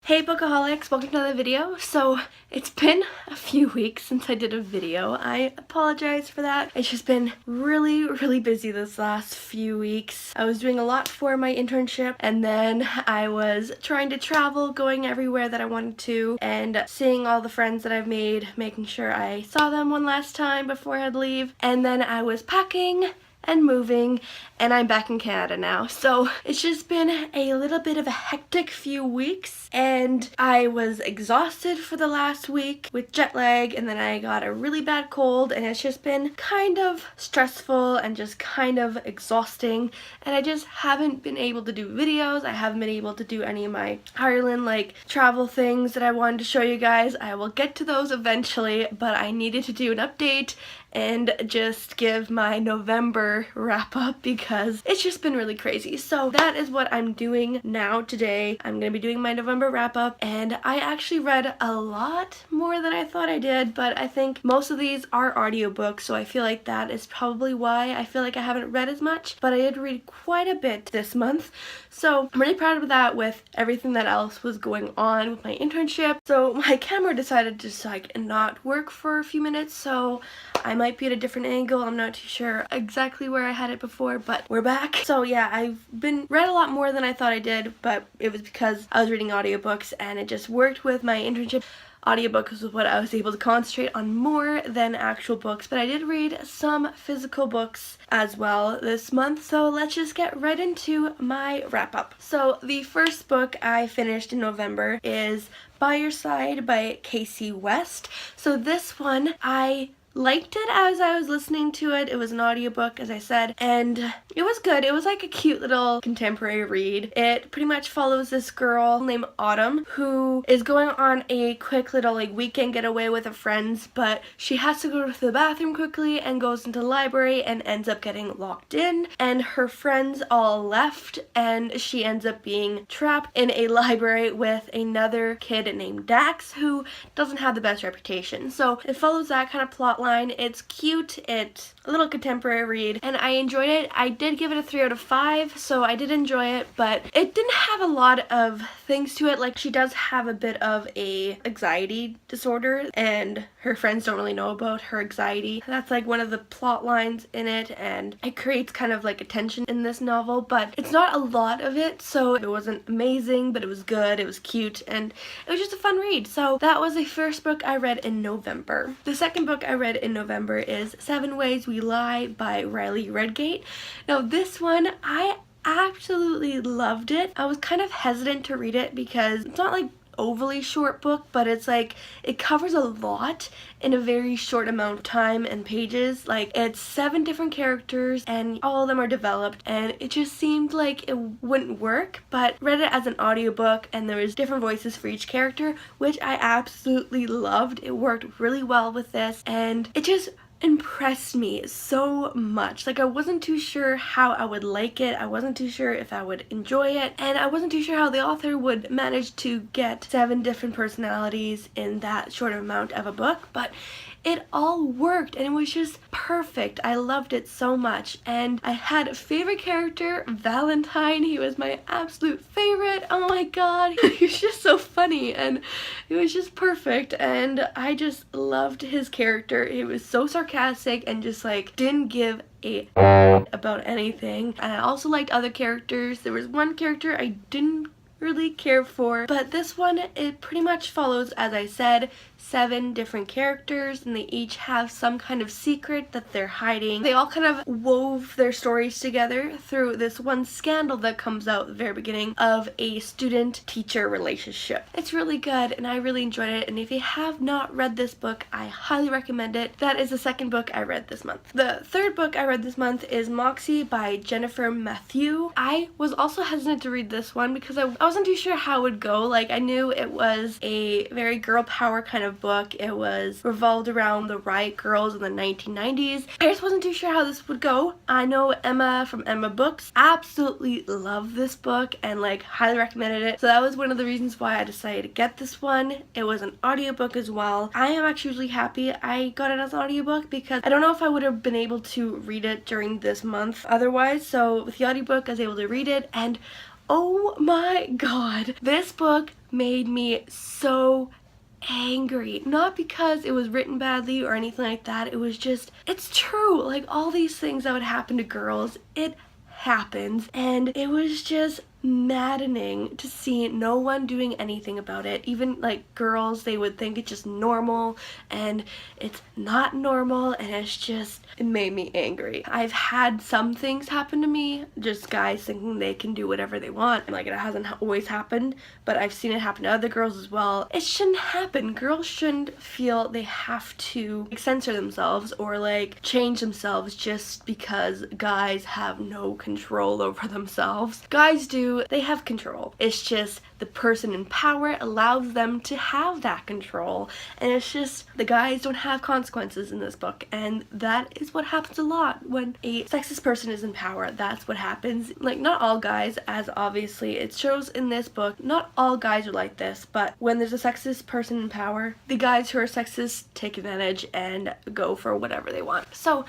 Hey Bookaholics, welcome to another video. So it's been a few weeks since I did a video. I apologize for that. It's just been really busy this last few weeks. I was doing a lot for my internship and then I was trying to travel, going everywhere that I wanted to and seeing all the friends that I've made, making sure I saw them one last time before I'd leave. And then I was packing and moving, and I'm back in Canada now. So it's just been a little bit of a hectic few weeks, and I was exhausted for the last week with jet lag, and then I got a really bad cold, and it's just been kind of stressful and just kind of exhausting, and I just haven't been able to do videos. I haven't been able to do any of my Ireland travel things that I wanted to show you guys. I will get to those eventually, but I needed to do an update and just give my November wrap up because it's just been really crazy. So that is what I'm doing now today. I'm gonna be doing my November wrap up, and I actually read a lot more than I thought I did, but I think most of these are audiobooks, so I feel like that is probably why I feel like I haven't read as much, but I did read quite a bit this month. So I'm really proud of that with everything that else was going on with my internship. So my camera decided to just not work for a few minutes, so I might be at a different angle. I'm not too sure exactly where I had it before, but we're back. So yeah, I've read a lot more than I thought I did, but it was because I was reading audiobooks and it just worked with my internship. Audiobooks was what I was able to concentrate on more than actual books, but I did read some physical books as well this month, so let's just get right into my wrap up. So the first book I finished in November is By Your Side by Casey West. So this one I liked it as I was listening to it. It was an audiobook, as I said, and it was good. It was like a cute little contemporary read. It pretty much follows this girl named Autumn who is going on a quick little weekend getaway with her friends, but she has to go to the bathroom quickly and goes into the library and ends up getting locked in, and her friends all left, and she ends up being trapped in a library with another kid named Dax who doesn't have the best reputation. So it follows that kind of plot line. It's cute, it's a little contemporary read, and I enjoyed it. I did give it a 3 out of 5, so I did enjoy it, but it didn't have a lot of things to it. Like, she does have a bit of a anxiety disorder, and her friends don't really know about her anxiety. That's one of the plot lines in it, and it creates kind of a tension in this novel, but it's not a lot of it, so it wasn't amazing, but it was good, it was cute, and it was just a fun read. So that was the first book I read in November. The second book I read in November is 7 Ways We Lie by Riley Redgate. Now this one, I absolutely loved it. I was kind of hesitant to read it because it's not overly short book, but it's it covers a lot in a very short amount of time and pages. It's 7 different characters and all of them are developed, and it just seemed like it wouldn't work, but read it as an audiobook and there was different voices for each character, which I absolutely loved. It worked really well with this, and it just impressed me so much. I wasn't too sure how I would like it, I wasn't too sure if I would enjoy it, and I wasn't too sure how the author would manage to get 7 different personalities in that short amount of a book, but it all worked and it was just perfect. I loved it so much, and I had a favorite character, Valentine. He was my absolute favorite. Oh my god, he was just so funny and it was just perfect, and I just loved his character. He was so sarcastic and just didn't give a about anything. And I also liked other characters. There was one character I didn't really care for, but this one, it pretty much follows, as I said, 7 different characters, and they each have some kind of secret that they're hiding. They all kind of wove their stories together through this one scandal that comes out at the very beginning of a student-teacher relationship. It's really good and I really enjoyed it, and if you have not read this book, I highly recommend it. That is the second book I read this month. The third book I read this month is Moxie by Jennifer Mathieu. I was also hesitant to read this one because I wasn't too sure how it would go. I knew it was a very girl power kind of book. It was revolved around the riot girls in the 1990s. I just wasn't too sure how this would go. I know Emma from Isabel&Books absolutely loved this book and highly recommended it, so that was one of the reasons why I decided to get this one. It was an audiobook as well. I am actually really happy I got it as an audiobook because I don't know if I would have been able to read it during this month otherwise, so with the audiobook I was able to read it, and oh my god, this book made me so angry. Not because it was written badly or anything like that. It was just, it's true. Like, all these things that would happen to girls, it happens, and it was just maddening to see no one doing anything about it. Even like girls, they would think it's just normal, and it's not normal, and it's just, it made me angry. I've had some things happen to me, just guys thinking they can do whatever they want. Like, it hasn't always happened, but I've seen it happen to other girls as well. It shouldn't happen. Girls shouldn't feel they have to censor themselves or like change themselves just because guys have no control over themselves. Guys do, they have control. It's just the person in power allows them to have that control, and it's just, the guys don't have consequences in this book, and that is what happens a lot when a sexist person is in power. That's what happens. Like, not all guys, as obviously it shows in this book, not all guys are like this, but when there's a sexist person in power, the guys who are sexist take advantage and go for whatever they want. So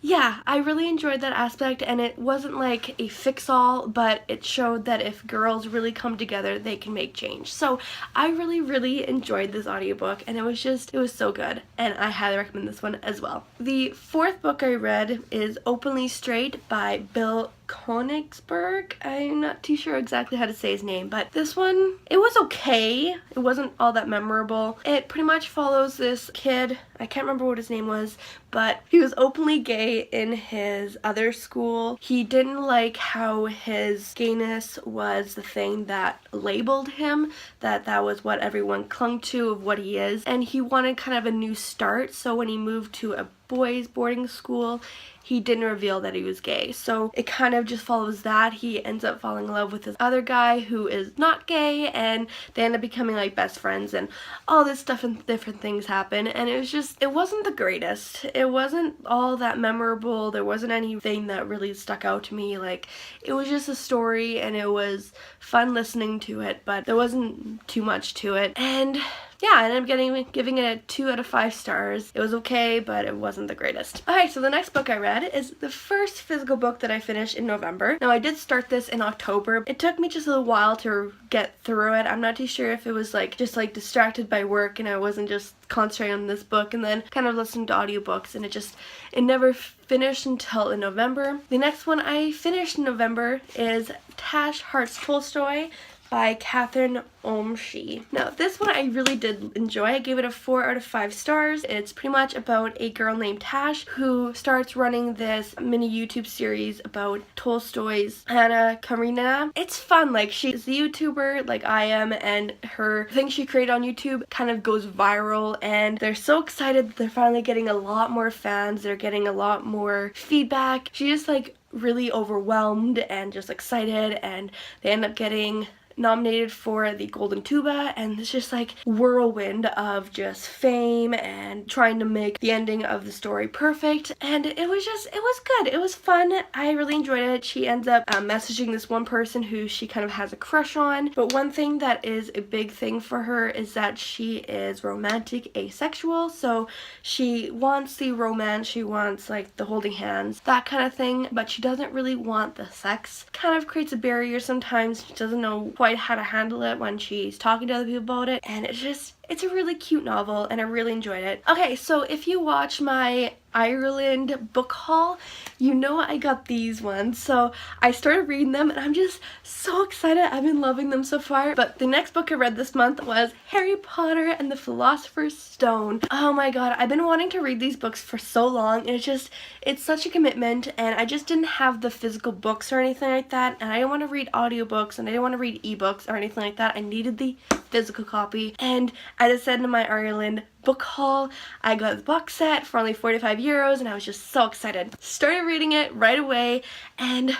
yeah, I really enjoyed that aspect, and it wasn't like a fix-all, but it showed that if girls really come together, they can make change. So I really enjoyed this audiobook, and it was so good, and I highly recommend this one as well. The fourth book I read is Openly Straight by Bill Konigsberg. I'm not too sure exactly how to say his name, but this one, it was okay. It wasn't all that memorable. It pretty much follows this kid, I can't remember what his name was, but he was openly gay in his other school. He didn't like how his gayness was the thing that labeled him, that was what everyone clung to of what he is, and he wanted kind of a new start. So when he moved to a boys' boarding school, he didn't reveal that he was gay. So it kind of just follows that. He ends up falling in love with this other guy who is not gay, and they end up becoming like best friends, and all this stuff and different things happen, and it wasn't the greatest. It wasn't all that memorable. There wasn't anything that really stuck out to me. Like, it was just a story, and it was fun listening to it, but there wasn't too much to it. And yeah, I ended up giving it a 2 out of 5 stars. It was okay, but it wasn't the greatest. Okay, so the next book I read is the first physical book that I finished in November. Now, I did start this in October. It took me just a little while to get through it. I'm not too sure if it was like just like distracted by work and I wasn't just concentrating on this book and then kind of listening to audiobooks, and it never finished until in November. The next one I finished in November is Tash Hearts Tolstoy by Catherine Omshi. Now, this one I really did enjoy. I gave it a 4 out of 5 stars. It's pretty much about a girl named Tash who starts running this mini YouTube series about Tolstoy's Anna Karenina. It's fun. Like, she's a YouTuber like I am, and her thing she created on YouTube kind of goes viral, and they're so excited that they're finally getting a lot more fans. They're getting a lot more feedback. She's just like really overwhelmed and just excited, and they end up getting nominated for the Golden Tuba, and it's just like whirlwind of just fame and trying to make the ending of the story perfect, and it was good. It was fun. I really enjoyed it. She ends up messaging this one person who she kind of has a crush on, but one thing that is a big thing for her is that she is romantic asexual, so she wants the romance, she wants like the holding hands, that kind of thing, but she doesn't really want the sex. Kind of creates a barrier sometimes. She doesn't know quite how to handle it when she's talking to other people about it, and it's a really cute novel, and I really enjoyed it. Okay, so if you watch my Ireland book haul, you know I got these ones. So I started reading them, and I'm just so excited. I've been loving them so far. But the next book I read this month was Harry Potter and the Philosopher's Stone. Oh my god, I've been wanting to read these books for so long, and it's such a commitment, and I just didn't have the physical books or anything like that, and I didn't want to read audiobooks, and I didn't want to read ebooks or anything like that. I needed the physical copy, and I just said in my Ireland book haul, I got the box set for only 45 euros, and I was just so excited. Started reading it right away, and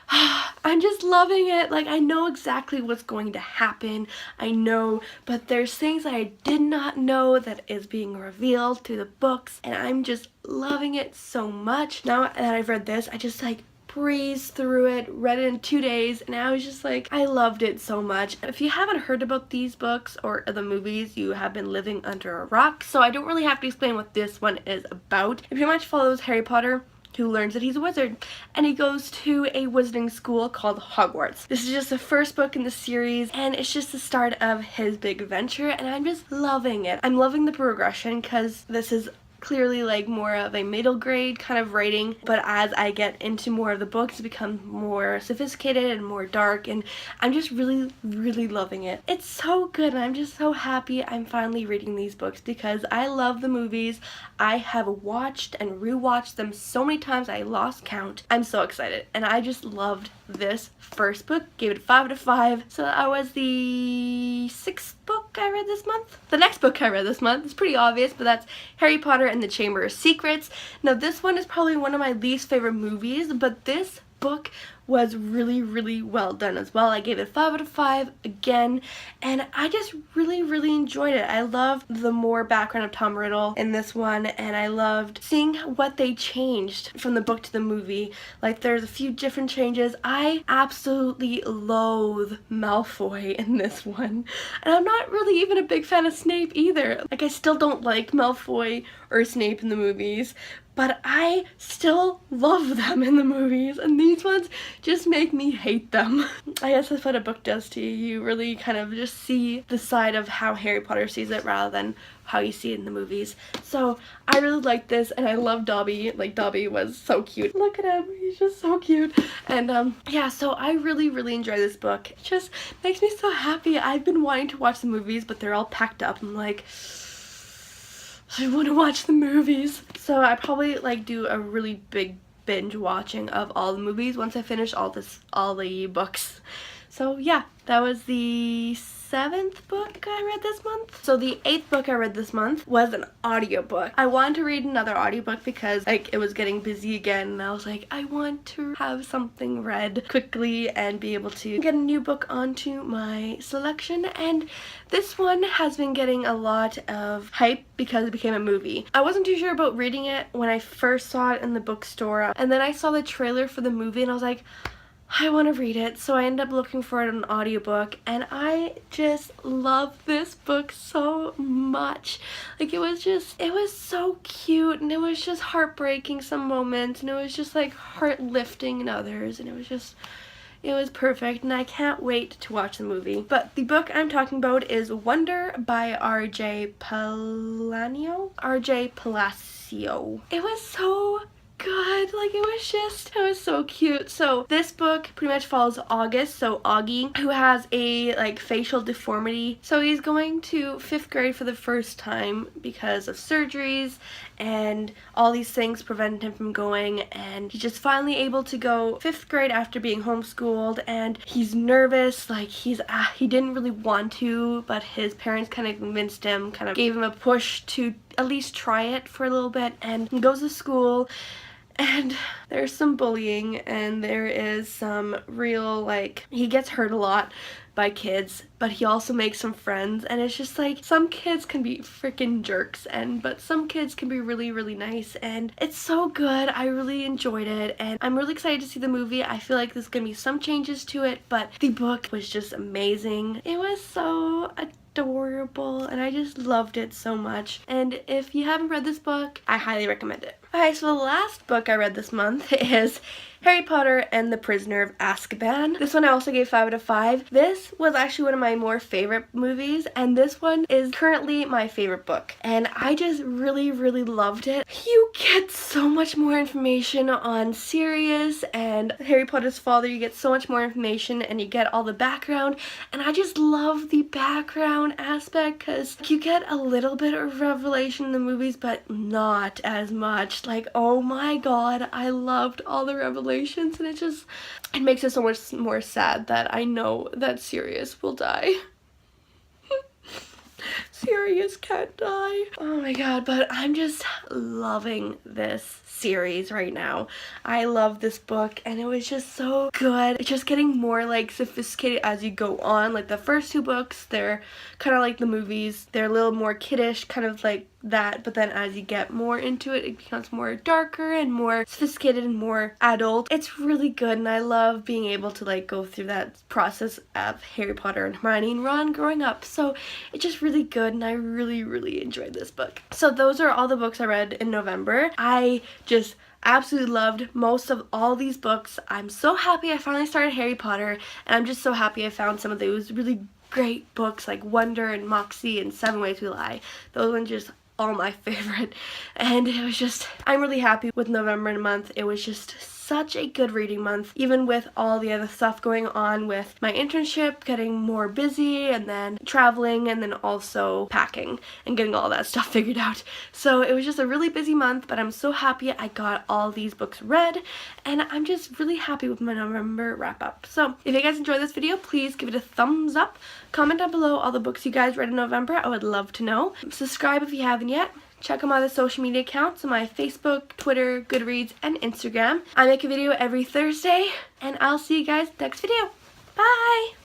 I'm just loving it. Like, I know exactly what's going to happen. I know, but there's things that I did not know that is being revealed through the books, and I'm just loving it so much. Now that I've read this, I just like breezed through it, read it in 2 days, and I was just like, I loved it so much. If you haven't heard about these books or the movies, you have been living under a rock, so I don't really have to explain what this one is about. It pretty much follows Harry Potter who learns that he's a wizard, and he goes to a wizarding school called Hogwarts. This is just the first book in the series, and it's just the start of his big adventure, and I'm just loving it. I'm loving the progression because this is clearly like more of a middle grade kind of writing, but as I get into more of the books, it becomes more sophisticated and more dark, and I'm just really loving it. It's so good, and I'm just so happy I'm finally reading these books because I love the movies. I have watched and rewatched them so many times I lost count. I'm so excited, and I just loved this first book. Gave it 5 out of 5. So that was the 6th book I read this month. The next book I read this month is pretty obvious, but that's Harry Potter and the Chamber of Secrets. Now this one is probably one of my least favorite movies, but this book was really well done as well. I gave it 5 out of 5 again, and I just really enjoyed it. I loved the more background of Tom Riddle in this one, and I loved seeing what they changed from the book to the movie. Like, there's a few different changes. I absolutely loathe Malfoy in this one, and I'm not really even a big fan of Snape either. Like, I still don't like Malfoy or Snape in the movies, but I still love them in the movies, and these ones just make me hate them. I guess that's what a book does to you. You really kind of just see the side of how Harry Potter sees it rather than how you see it in the movies. So I really like this, and I love Dobby. Like, Dobby was so cute. Look at him, he's just so cute. And yeah, so I really enjoy this book. It just makes me so happy. I've been wanting to watch the movies, but they're all packed up. I'm like, I want to watch the movies. So I probably like do a really big binge watching of all the movies once I finish all the books. So yeah, that was the 7th book I read this month. So the 8th book I read this month was an audiobook. I wanted to read another audiobook because like it was getting busy again, and I was like, I want to have something read quickly and be able to get a new book onto my selection, and this one has been getting a lot of hype because it became a movie. I wasn't too sure about reading it when I first saw it in the bookstore, and then I saw the trailer for the movie and I was like, I want to read it, so I ended up looking for it on an audiobook, and I just love this book so much. Like, it was so cute, and it was just heartbreaking some moments, and it was just like heart lifting in others, and it was perfect, and I can't wait to watch the movie. But the book I'm talking about is Wonder by R.J. Palacio. It was so good. Like, it was so cute. So this book pretty much follows August, so Augie, who has a like facial deformity. So he's going to 5th grade for the first time because of surgeries, and all these things prevented him from going, and he's just finally able to go 5th grade after being homeschooled, and he's nervous. Like, he didn't really want to, but his parents kind of convinced him, kind of gave him a push to at least try it for a little bit, and he goes to school. And there's some bullying, and there is some real, like, he gets hurt a lot by kids, but he also makes some friends, and it's just like, some kids can be freaking jerks, but some kids can be really nice, and it's so good. I really enjoyed it, and I'm really excited to see the movie. I feel like there's gonna be some changes to it, but the book was just amazing. It was so adorable, and I just loved it so much, and if you haven't read this book, I highly recommend it. Okay, so the last book I read this month is Harry Potter and the Prisoner of Azkaban. This one I also gave 5 out of 5. This was actually one of my more favorite movies, and this one is currently my favorite book, and I just really loved it. You get so much more information on Sirius and Harry Potter's father. You get so much more information, and you get all the background, and I just love the background aspect because you get a little bit of revelation in the movies, but not as much. Like, oh my god, I loved all the revelations, and it makes it so much more sad that I know that Sirius will die. Sirius can't die. Oh my god, but I'm just loving this series right now. I love this book, and it was just so good. It's just getting more like sophisticated as you go on. Like, the first 2 books, they're kind of like the movies. They're a little more kiddish, kind of like that, but then as you get more into it, it becomes more darker and more sophisticated and more adult. It's really good, and I love being able to like go through that process of Harry Potter and Hermione and Ron growing up. So it's just really good, and I really enjoyed this book. So those are all the books I read in November. I just I absolutely loved most of all these books. I'm so happy I finally started Harry Potter, and I'm just so happy I found some of those really great books like Wonder and Moxie and 7 Ways We Lie. Those ones just all my favorite, and it was just, I'm really happy with November month. It was just such a good reading month, even with all the other stuff going on with my internship, getting more busy, and then traveling, and then also packing and getting all that stuff figured out. So it was just a really busy month, but I'm so happy I got all these books read, and I'm just really happy with my November wrap up. So if you guys enjoyed this video, please give it a thumbs up. Comment down below all the books you guys read in November. I would love to know. Subscribe if you haven't yet. Check out my other social media accounts on my Facebook, Twitter, Goodreads, and Instagram. I make a video every Thursday, and I'll see you guys next video. Bye!